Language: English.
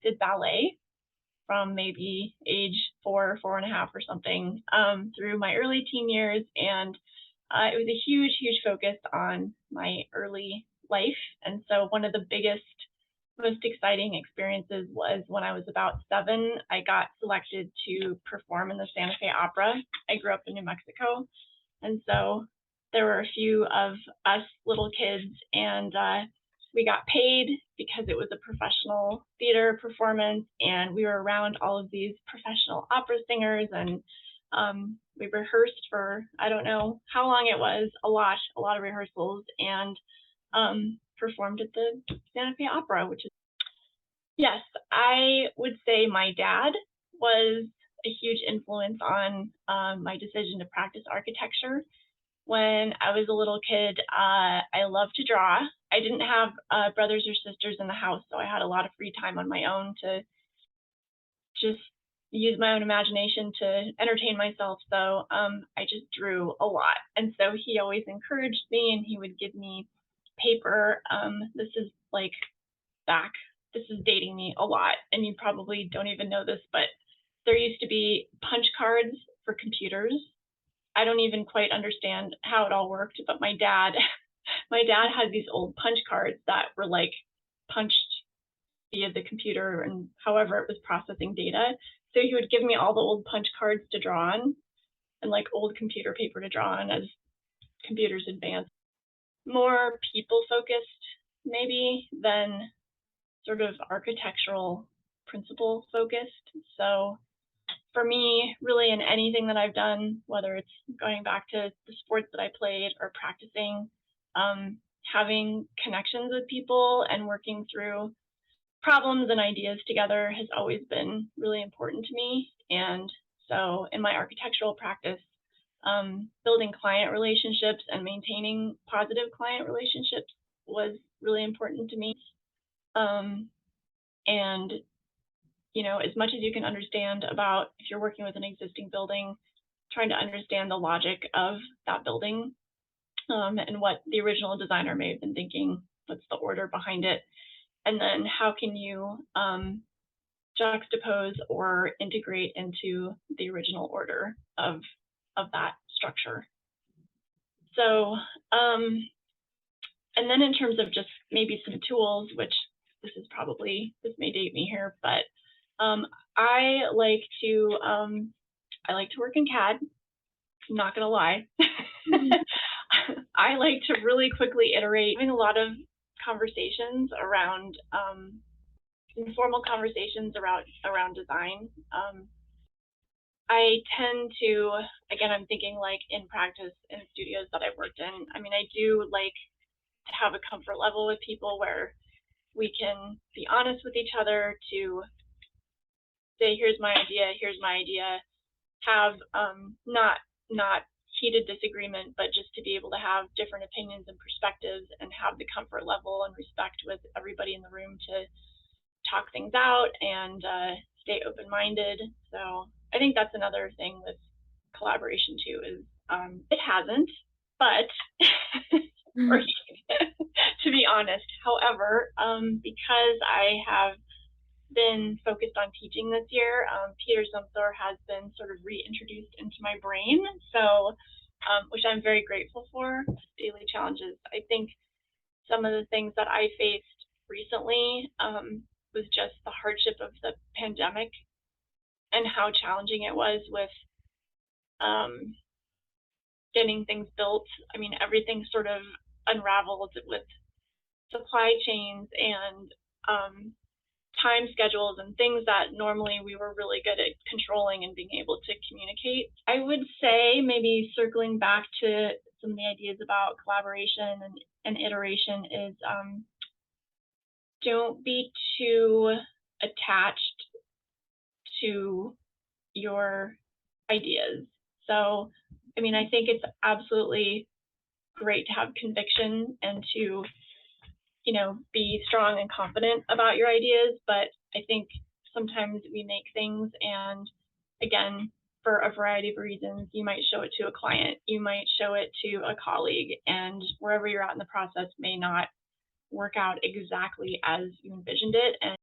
did ballet from maybe age 4, 4.5 or something, through my early teen years. And it was a huge, huge focus on my early life. And so one of the biggest, most exciting experiences was when I was about 7. I got selected to perform in the Santa Fe Opera. I grew up in New Mexico, and so there were a few of us little kids, and we got paid because it was a professional theater performance, and we were around all of these professional opera singers, and we rehearsed for, I don't know how long it was, a lot of rehearsals, and performed at the Santa Fe Opera, which is, yes, I would say my dad was a huge influence on my decision to practice architecture. When I was a little kid, I loved to draw. I didn't have brothers or sisters in the house, so I had a lot of free time on my own to just use my own imagination to entertain myself. So I just drew a lot. And so he always encouraged me, and he would give me paper. This is dating me a lot, and you probably don't even know this, but there used to be punch cards for computers. I don't even quite understand how it all worked, but my dad had these old punch cards that were like punched via the computer and however it was processing data. So he would give me all the old punch cards to draw on and like old computer paper to draw on as computers advanced. More people focused maybe than sort of architectural principle focused. So for me, really in anything that I've done, whether it's going back to the sports that I played or practicing, having connections with people and working through problems and ideas together has always been really important to me. And so in my architectural practice, building client relationships and maintaining positive client relationships was really important to me. And you know, as much as you can understand about if you're working with an existing building, trying to understand the logic of that building, and what the original designer may have been thinking, what's the order behind it, and then how can you juxtapose or integrate into the original order of that structure. So, and then in terms of just maybe some tools, which this may date me here, but I like to work in CAD. I'm not gonna lie. I like to really quickly iterate, having a lot of conversations around informal conversations around design. I tend to, again, I'm thinking like in practice in studios that I've worked in. I mean, I do like to have a comfort level with people where we can be honest with each other, to say, here's my idea, have not heated disagreement, but just to be able to have different opinions and perspectives and have the comfort level and respect with everybody in the room to talk things out and stay open-minded. So I think that's another thing with collaboration too, is it hasn't, but to be honest. However, because I have been focused on teaching this year, Peter Zumthor has been sort of reintroduced into my brain, so which I'm very grateful for. Daily challenges. I think some of the things that I faced recently was just the hardship of the pandemic and how challenging it was with getting things built. I mean, everything sort of unraveled with supply chains and time schedules and things that normally we were really good at controlling and being able to communicate. I would say, maybe circling back to some of the ideas about collaboration and iteration, is don't be too attached to your ideas. So, I mean, I think it's absolutely great to have conviction and to, you know, be strong and confident about your ideas, but I think sometimes we make things, and again, for a variety of reasons, you might show it to a client, you might show it to a colleague, and wherever you're at in the process may not work out exactly as you envisioned it, and